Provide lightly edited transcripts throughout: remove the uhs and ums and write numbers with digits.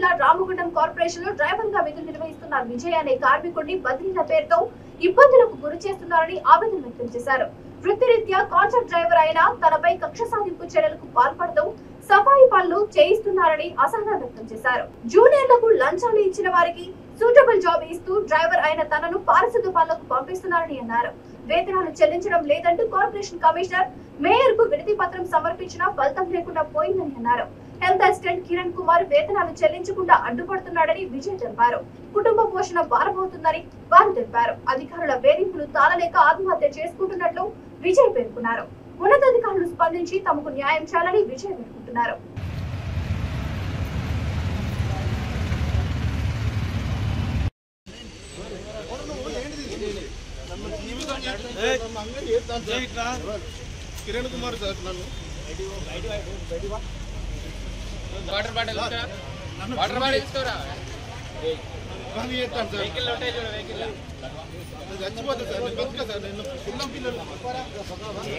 జిల్లా రామగుండం కార్పొరేషన్ లో డ్రైవర్ గా విధులు నిర్వహిస్తున్న విజయ్ అనే కార్మికుడిని బదిలీల పేరుతో ఇబ్బందులకు గురి చేస్తున్నారని ఆవేదన వ్యక్తం చేశారు. వృత్తిరీత్యా కాంట్రాక్ట్ డ్రైవర్ అయిన తనపై కక్ష సాధింపు చర్యలకు పాల్పడడం, సఫాయి పనులు చేయిస్తున్నారని అసహనం వ్యక్తం చేశారు. జూనియర్లకు లంచాలు ఇచ్చిన వారికి సూటబుల్ జాబ్ ఇస్తూ డ్రైవర్ అయిన తనను పారిశుద్ధ పనులకు పంపిస్తున్నారని అన్నారు. వేతనాలు చెల్లించడం లేదంటూ కార్పొరేషన్ కమిషనర్, మేయర్ కు వినతి పత్రం సమర్పించినా ఫలితం లేకుండా పోయిందని అన్నారు. హెల్త్ అసిస్టెంట్ కిరణ్ కుమార్ వేతనాలు చెల్లించకుండా అడ్డుపడుతున్నాడని విజయ్ తెలిపారు. కుటుంబ పోషణ భారమవుతుందని వారు తెలిపారు. అధికారుల వేధింపులు తాళలేక ఆత్మహత్య చేసుకుంటున్నట్లు విజయ్ పేర్కొన్నారు. ఉన్నతాధికారులు స్పందించి తమకు న్యాయం చేయాలని విజయ్ పేర్కొంటున్నారు. కిరణ్ కుమార్ సార్, నన్ను వాటర్ బాటిల్ ఇస్తారా చేస్తాను సార్. చచ్చిపోతా సార్, నేను బతుకా సార్. నేను పిల్లం పిల్లలు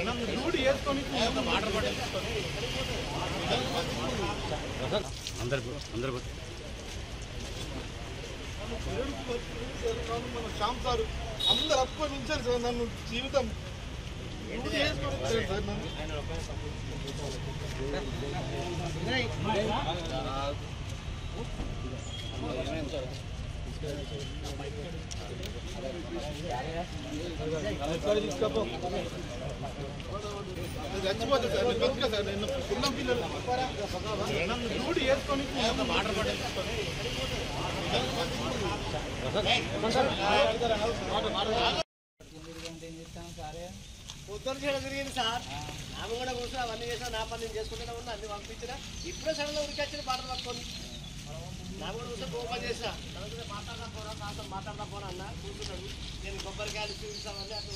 నన్ను డ్యూటీ వేసుకొని వాటర్ బాటిల్ మన శ్యామ్ సార్ అందరు అప్పటి నుంచారు సార్. నన్ను జీవితం డ్యూటీ వేసుకొని సార్. నన్ను చచ్చిపోతా సార్, నేను బతుకా సార్. నేను పిల్లం పిల్లలు నన్ను డ్యూటీ వేసుకొని వాటర్ బాటిల్ పొద్దున్న చేయడం జరిగింది సార్. ఆమె కూడా కూర్చొని అవన్నీ చేసినా నా పని నేను చేసుకుంటూనే ఉన్నా, అన్ని పంపించినా. ఇప్పుడే సడన్గా ఉరికొచ్చిన పాటలు పట్టుకొని నా కూడా కూర్చొని ఓపెన్ చేసిన మాట్లాడతా పోనా అన్న కూర్చున్నాడు. నేను కొబ్బరికాయలు చూపిస్తామని అటు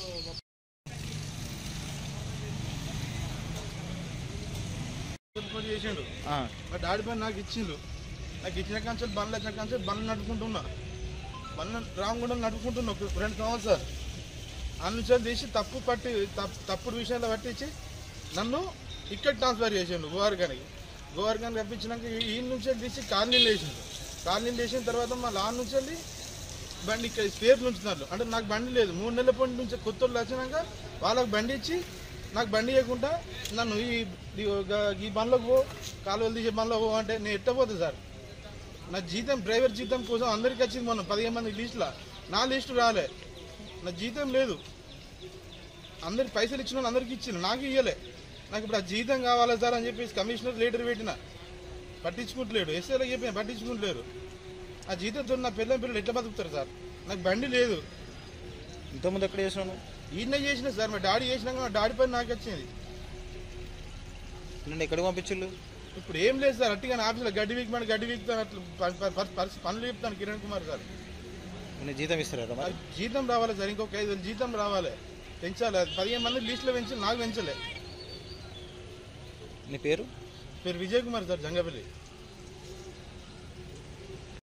చేసిండు. మా డాడీ పని నాకు ఇచ్చిండు. నాకు ఇచ్చిన కాన్సెప్ట్ బండ్లు వచ్చిన కాన్సెప్ట్ బండ్లు నడుపుకుంటున్నా. బండ్లు రామగుండం నడుపుకుంటున్నా 2 సంవత్సరాలు. అనుచరు తీసి తప్పుడు విషయాలు పట్టించి నన్ను ఇక్కడ ట్రాన్స్ఫర్ చేసిండు గోవర్గానికి రప్పించినాక ఈ నుంచి తీసి కాలనీలు వేసిండు. కాలనీలు వేసిన తర్వాత మా లాన్ నుంచి వెళ్ళి బండి ఇక్కడ స్పేర్ ఉంచుతున్నారు. అంటే నాకు బండి లేదు. 3 నెలల పాటు నుంచి కొత్త వాళ్ళు వచ్చినాక వాళ్ళకి బండి ఇచ్చి నాకు బండి ఇవ్వకుండా నన్ను ఈ బండ్లకు పో, కాలువలు తీసే బండ్లకు పో అంటే నేను ఎట్టపోతుంది సార్. నా జీతం డ్రైవర్ జీతం కోసం అందరికీ వచ్చింది. మొన్న 15 మంది లిస్టులో నా లిస్టు రాలే. నా జీతం లేదు. అందరికి పైసలు ఇచ్చిన వాళ్ళు అందరికీ ఇచ్చిన, నాకు ఇవ్వలే. నాకు ఇప్పుడు ఆ జీతం కావాలా సార్ అని చెప్పేసి కమిషనర్ లెటర్ పెట్టిన, పట్టించుకుంటలేడు. ఎస్ఐలకు చెప్పిన, పట్టించుకుంటలేరు. ఆ జీతంతో నా పిల్లలు ఎట్లా బతుకుతారు సార్? నాకు బండి లేదు. ఇంతకుముందు ఎక్కడ చేసినాను? ఈయన చేసిన సార్. మా డాడీ చేసినాక మా డాడీ పని నాకు వచ్చింది. నన్ను ఎక్కడికి పంపించు? ఇప్పుడు ఏం లేదు సార్. అట్టిగా ఆఫీస్లో గడ్డి వీక్తాను, గడ్డి వీక్తాను, అట్లా పనులు చెప్తాను కిరణ్ కుమార్ సార్. జీతం ఇస్తారా? జీతం రావాలి సార్. ఇంకొక 5,000 జీతం రావాలి, పెంచాలి. 15 మంది లిస్టులో పెంచి నాకు పెంచలే. నీ పేరు? విజయ్ కుమార్ సార్, జంగపల్లి.